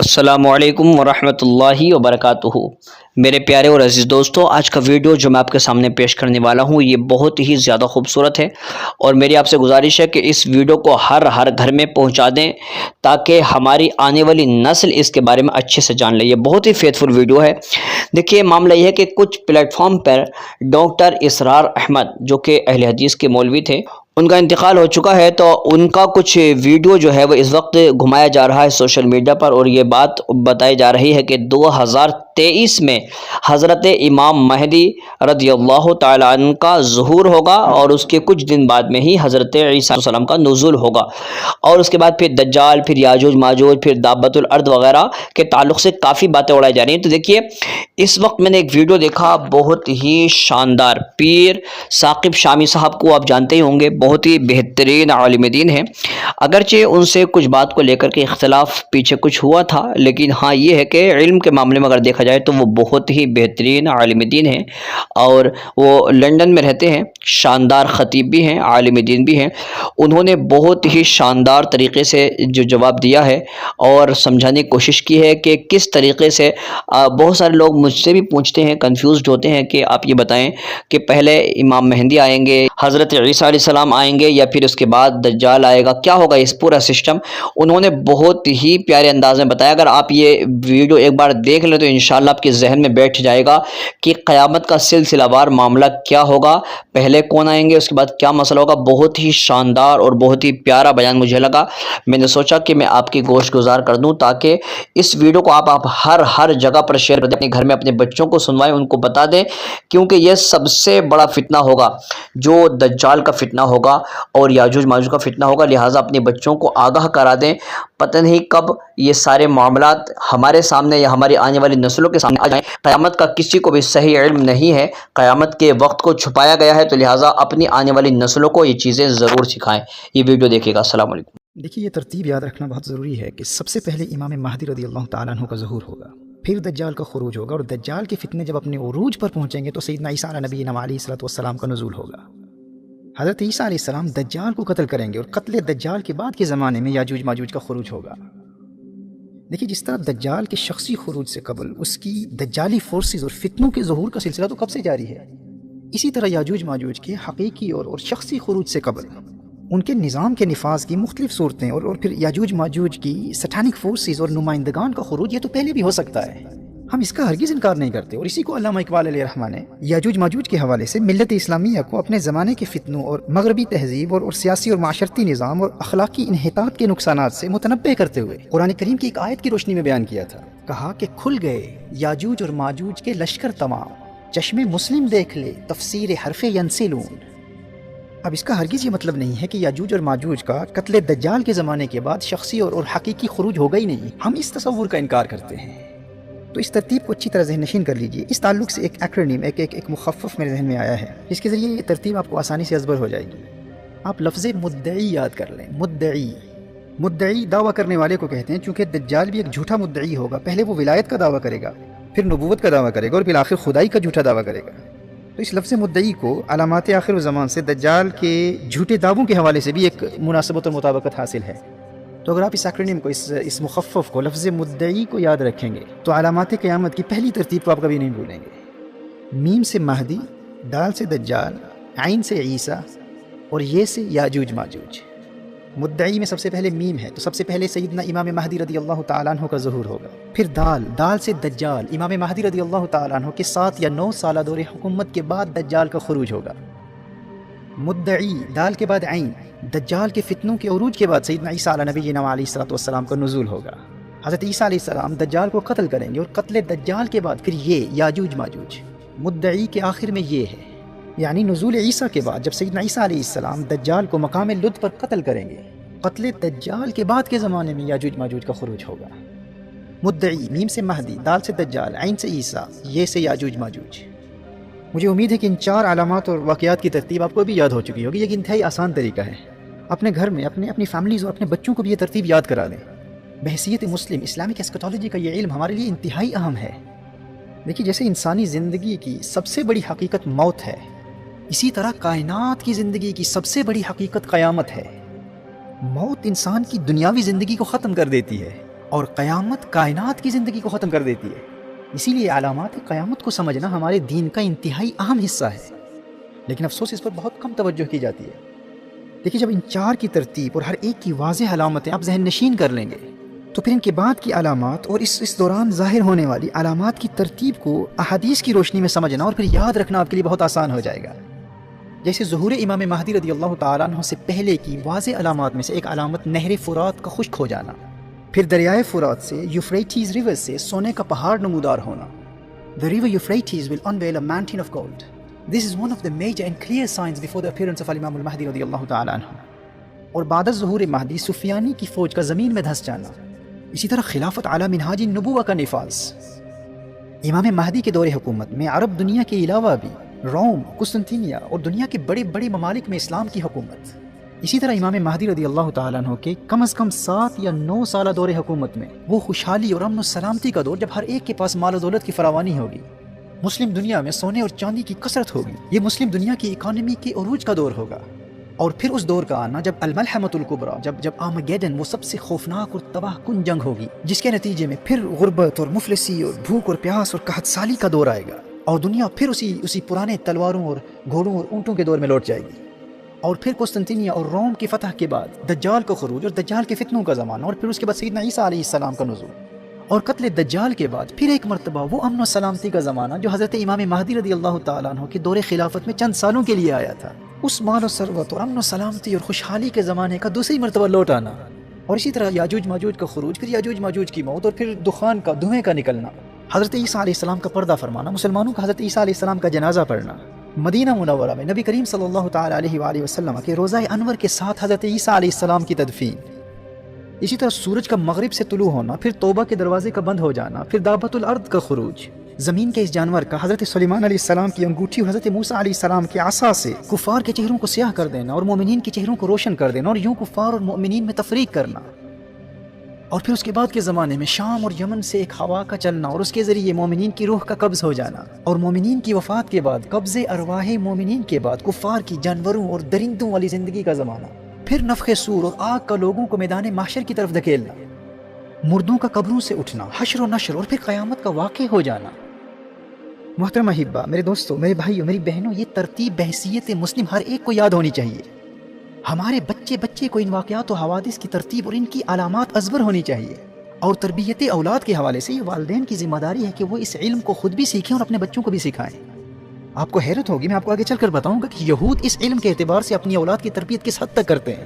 السلام علیکم ورحمۃ اللہ وبرکاتہ۔ میرے پیارے اور عزیز دوستوں، آج کا ویڈیو جو میں آپ کے سامنے پیش کرنے والا ہوں یہ بہت ہی زیادہ خوبصورت ہے، اور میری آپ سے گزارش ہے کہ اس ویڈیو کو ہر گھر میں پہنچا دیں تاکہ ہماری آنے والی نسل اس کے بارے میں اچھے سے جان لے۔ یہ بہت ہی فیتفل ویڈیو ہے۔ دیکھیے، معاملہ یہ ہے کہ کچھ پلیٹ فارم پر ڈاکٹر اسرار احمد جو کہ اہل حدیث کے مولوی تھے، ان کا انتقال ہو چکا ہے، تو ان کا کچھ ویڈیو جو ہے وہ اس وقت گھمایا جا رہا ہے سوشل میڈیا پر، اور یہ بات بتائی جا رہی ہے کہ 2023 میں حضرت امام مہدی رضی اللہ تعالی عنہ کا ظہور ہوگا، اور اس کے کچھ دن بعد میں ہی حضرت عیسیٰ علیہ السلام کا نزول ہوگا، اور اس کے بعد پھر دجال، پھر یاجوج ماجوج، پھر دابت الارض وغیرہ کے تعلق سے کافی باتیں اڑائی جا رہی ہیں۔ تو دیکھیے، اس وقت میں نے ایک ویڈیو دیکھا، بہت ہی شاندار۔ پیر ثاقب شامی صاحب کو آپ جانتے ہی ہوں گے، بہت ہی بہترین عالم دین ہیں، اگرچہ ان سے کچھ بات کو لے کر کے اختلاف پیچھے کچھ ہوا تھا، لیکن ہاں یہ ہے کہ علم کے معاملے میں اگر دیکھا جائے تو وہ بہت ہی بہترین عالم دین ہیں، اور وہ لندن میں رہتے ہیں، شاندار خطیب بھی ہیں، عالم دین بھی ہیں۔ انہوں نے بہت ہی شاندار طریقے سے جو جواب دیا ہے اور سمجھانے کی کوشش کی ہے کہ کس طریقے سے بہت سارے لوگ مجھ سے بھی پوچھتے ہیں، کنفیوزڈ ہوتے ہیں کہ آپ یہ بتائیں کہ پہلے امام مہدی آئیں گے، حضرت عیسیٰ علیہ السلام آئیں گے، یا پھر اس کے بعد دجال آئے گا، کیا ہوگا اس پورا سسٹم؟ انہوں نے بہت ہی پیارے انداز میں بتایا۔ اگر آپ یہ ویڈیو ایک بار دیکھ لیں تو انشاءاللہ آپ کے ذہن میں بیٹھ جائے گا کہ قیامت کا سلسلہ وار معاملہ کیا ہوگا، پہلے کون آئیں گے، اس کے بعد کیا مسئلہ ہوگا۔ بہت ہی شاندار اور بہت ہی پیارا بیان مجھے لگا۔ میں نے سوچا کہ میں آپ کی گوش گزار کر دوں تاکہ اس ویڈیو کو آپ ہر جگہ پر شیئر کر دیں، اپنے گھر میں اپنے بچوں کو سنوائیں، ان کو بتا دیں، کیونکہ یہ سب سے بڑا فتنہ ہوگا جو دجال کا فتنہ ہوگا اور یاجوج ماجوج کا فتنہ ہوگا۔ لہٰذا اپنے بچوں کو آگاہ کرا دیں، پتہ نہیں کب یہ سارے معاملات ہمارے سامنے یا ہماری آنے والی نسلوں کے سامنے آ جائیں۔ قیامت کا کسی کو بھی صحیح علم نہیں ہے، قیامت کے وقت کو چھپایا گیا ہے، تو لہٰذا اپنی آنے والی نسلوں کو یہ چیزیں ضرور سکھائیں۔ یہ ویڈیو دیکھیے گا۔ السلام علیکم۔ دیکھیے، یہ ترتیب یاد رکھنا بہت ضروری ہے کہ سب سے پہلے امام مہدی رضی اللہ تعالیٰ عنہ کا ظہور ہوگا، پھر دجال کا خروج ہوگا، اور دجال کے فتنے جب اپنے عروج پر پہنچیں گے تو سیدنا عیسیٰ نبی علیہ السلام کا نزول ہوگا۔ حضرت عیسیٰ علیہ السلام دجال کو قتل کریں گے، اور قتل دجال کے بعد کے زمانے میں یاجوج ماجوج کا خروج ہوگا۔ دیکھیے، جس طرح دجال کے شخصی خروج سے قبل اس کی دجالی فورسز اور فتنوں کے ظہور کا سلسلہ تو کب سے جاری ہے، اسی طرح یاجوج ماجوج کے حقیقی اور شخصی خروج سے قبل ان کے نظام کے نفاذ کی مختلف صورتیں اور پھر یاجوج ماجوج کی سٹانک فورسز اور نمائندگان کا خروج، یہ تو پہلے بھی ہو سکتا ہے، ہم اس کا ہرگز انکار نہیں کرتے۔ اور اسی کو علامہ اقبال علیہ الرحمہ نے یاجوج ماجوج کے حوالے سے ملت اسلامیہ کو اپنے زمانے کے فتنوں اور مغربی تہذیب اور سیاسی اور معاشرتی نظام اور اخلاقی انحطاط کے نقصانات سے متنبع کرتے ہوئے قرآن کریم کی ایک آیت کی روشنی میں بیان کیا تھا۔ کہا کہ کھل گئے یاجوج اور ماجوج کے لشکر تمام، چشم مسلم دیکھ لے تفسیر حرف ینسلون۔ اب اس کا ہرگز یہ مطلب نہیں ہے کہ یاجوج اور ماجوج کا قتل دجال کے زمانے کے بعد شخصی اور حقیقی خروج ہوگا ہی نہیں، ہم اس تصور کا انکار کرتے ہیں۔ تو اس ترتیب کو اچھی طرح ذہن نشین کر لیجئے۔ اس تعلق سے ایک ایکرونیم، ایک مخفف میرے ذہن میں آیا ہے، جس کے ذریعے یہ ترتیب آپ کو آسانی سے ازبر ہو جائے گی۔ آپ لفظ مدعی یاد کر لیں۔ مدعی دعویٰ کرنے والے کو کہتے ہیں، چونکہ دجال بھی ایک جھوٹا مدعی ہوگا، پہلے وہ ولایت کا دعویٰ کرے گا، پھر نبوت کا دعویٰ کرے گا، اور پھر آخر خدائی کا جھوٹا دعویٰ کرے گا۔ تو اس لفظ مدعی کو علامات آخر الزمان سے دجال کے جھوٹے دعووں کے حوالے سے بھی ایک مناسبت اور مطابقت حاصل ہے۔ تو اگر آپ اس ایکرونیم کو، اس مخفف کو، لفظ مدعی کو یاد رکھیں گے تو علامات قیامت کی پہلی ترتیب کو آپ کبھی نہیں بھولیں گے۔ میم سے مہدی، دال سے دجال، عین سے عیسیٰ، اور یہ سے یاجوج ماجوج۔ مدعی میں سب سے پہلے میم ہے، تو سب سے پہلے سیدنا امام مہدی رضی اللہ تعالیٰ عنہ کا ظہور ہوگا۔ پھر دال سے دجال، امام مہدی رضی اللہ تعالیٰ عنہ کے 7 یا 9 سالہ دور حکومت کے بعد دجال کا خروج ہوگا۔ مدعی، دال کے بعد عین، دجال کے فتنوں کے عروج کے بعد سیدنا عیسیٰ نبی علیہ السلام کا نزول ہوگا۔ حضرت عیسیٰ علیہ السلام دجال کو قتل کریں گے، اور قتل دجال کے بعد پھر یہ یاجوج ماجوج۔ مدعی کے آخر میں یہ ہے، یعنی نزول عیسیٰ کے بعد جب سیدنا عیسیٰ علیہ السلام دجال کو مقام لد پر قتل کریں گے، قتل دجال کے بعد کے زمانے میں یاجوج ماجوج کا خروج ہوگا۔ مدعی، میم سے مہدی، دال سے دجال، عین سے عیسیٰ، یہ سے یاجوج ماجوج۔ مجھے امید ہے کہ ان 4 علامات اور واقعات کی ترتیب آپ کو بھی یاد ہو چکی ہوگی۔ یہ انتہائی آسان طریقہ ہے، اپنے گھر میں اپنی فیملیز اور اپنے بچوں کو بھی یہ ترتیب یاد کرا دیں۔ بحیثیت مسلم، اسلامک ایسکیٹالوجی کا یہ علم ہمارے لیے انتہائی اہم ہے۔ دیکھیے، جیسے انسانی زندگی کی سب سے بڑی حقیقت موت ہے، اسی طرح کائنات کی زندگی کی سب سے بڑی حقیقت قیامت ہے۔ موت انسان کی دنیاوی زندگی کو ختم کر دیتی ہے، اور قیامت کائنات کی زندگی کو ختم کر دیتی ہے۔ اسی لیے علامات قیامت کو سمجھنا ہمارے دین کا انتہائی اہم حصہ ہے، لیکن افسوس اس پر بہت کم توجہ کی جاتی ہے۔ دیکھیے، جب ان چار کی ترتیب اور ہر ایک کی واضح علامتیں آپ ذہن نشین کر لیں گے تو پھر ان کے بعد کی علامات اور اس دوران ظاہر ہونے والی علامات کی ترتیب کو احادیث کی روشنی میں سمجھنا اور پھر یاد رکھنا آپ کے لیے بہت آسان ہو جائے گا۔ جیسے ظہور امام مہدی رضی اللہ تعالیٰ عنہ سے پہلے کی واضح علامات میں سے ایک علامت نہر فرات کا خشک ہو جانا، پھر دریائے فرات سے یوفریٹیز ریور سے سونے کا پہاڑ نمودار ہونا۔ The river Euphrates will unveil a mountain of gold. This is one of the major and clear signs before the appearance of Imam al-Mahdi رضی اللہ تعالیٰ عنہ۔ اور بعد از ظہور مہدی سفیانی کی فوج کا زمین میں دھس جانا۔ اسی طرح خلافت علی منہاج النبوہ کا نفاذ۔ امام مہدی کے دور حکومت میں عرب دنیا کے علاوہ بھی روم، قسطنطینیہ اور دنیا کے بڑے بڑے ممالک میں اسلام کی حکومت۔ اسی طرح امام مہدی رضی اللہ تعالیٰ عنہ کے کم از کم 7 یا 9 سالہ دور حکومت میں وہ خوشحالی اور امن و سلامتی کا دور جب ہر ایک کے پاس مال و دولت کی فراوانی ہوگی، مسلم دنیا میں سونے اور چاندی کی کثرت ہوگی، یہ مسلم دنیا کی اکانومی کے عروج کا دور ہوگا۔ اور پھر اس دور کا آنا جب الملحمۃ الکبریٰ، جب آرمیگیڈن، وہ سب سے خوفناک اور تباہ کن جنگ ہوگی، جس کے نتیجے میں پھر غربت اور مفلسی اور بھوک اور پیاس اور قحط سالی کا دور آئے گا، اور دنیا پھر اسی پرانے تلواروں اور گھوڑوں اور اونٹوں کے دور میں لوٹ جائے گی۔ اور پھر قسطنطینیہ اور روم کی فتح کے بعد دجال کا خروج اور دجال کے فتنوں کا زمانہ، اور پھر اس کے بعد سیدنا عیسیٰ علیہ السلام کا نزول، اور قتل دجال کے بعد پھر ایک مرتبہ وہ امن و سلامتی کا زمانہ جو حضرت امام مہدی رضی اللہ تعالیٰ عنہ کے دور خلافت میں چند سالوں کے لیے آیا تھا۔ اس مال و ثروت اور امن و سلامتی اور خوشحالی کے زمانے کا دوسری مرتبہ لوٹ آنا، اور اسی طرح یاجوج ماجوج کا خروج، پھر یاجوج ماجوج کی موت، اور پھر دخان کا، دھوئیں کا نکلنا، حضرت عیسیٰ علیہ السلام کا پردہ فرمانا، مسلمانوں کا حضرت عیسیٰ علیہ السلام کا جنازہ پڑھنا، مدینہ منورہ میں نبی کریم صلی اللہ تعالیٰ علیہ وآلہ وسلم کے روضہ انور کے ساتھ حضرت عیسیٰ علیہ السلام کی تدفین، اسی طرح سورج کا مغرب سے طلوع ہونا، پھر توبہ کے دروازے کا بند ہو جانا، پھر دابۃ الارض کا خروج، زمین کے اس جانور کا حضرت سلیمان علیہ السلام کی انگوٹھی اور حضرت موسیٰ علیہ السلام کے عصا سے کفار کے چہروں کو سیاہ کر دینا اور مومنین کے چہروں کو روشن کر دینا، اور یوں کفار اور مومنین میں تفریق کرنا، اور پھر اس کے بعد کے زمانے میں شام اور یمن سے ایک ہوا کا چلنا اور اس کے ذریعے مومنین کی روح کا قبض ہو جانا، اور مومنین کی وفات کے بعد قبض ارواح مومنین کے بعد کفار کی جانوروں اور درندوں والی زندگی کا زمانہ، پھر نفخ صور اور آگ کا لوگوں کو میدان محشر کی طرف دھکیلنا، مردوں کا قبروں سے اٹھنا، حشر و نشر، اور پھر قیامت کا واقع ہو جانا۔ محترم احبہ، میرے دوستوں، میرے بھائیوں، میری بہنوں، یہ ترتیب بحیثیت مسلم ہر ایک کو یاد ہونی چاہیے۔ ہمارے بچے کو ان واقعات و حوادث کی ترتیب اور ان کی علامات ازبر ہونی چاہیے، اور تربیت اولاد کے حوالے سے یہ والدین کی ذمہ داری ہے کہ وہ اس علم کو خود بھی سیکھیں اور اپنے بچوں کو بھی سکھائیں۔ آپ کو حیرت ہوگی، میں آپ کو آگے چل کر بتاؤں گا کہ یہود اس علم کے اعتبار سے اپنی اولاد کی تربیت کس حد تک کرتے ہیں۔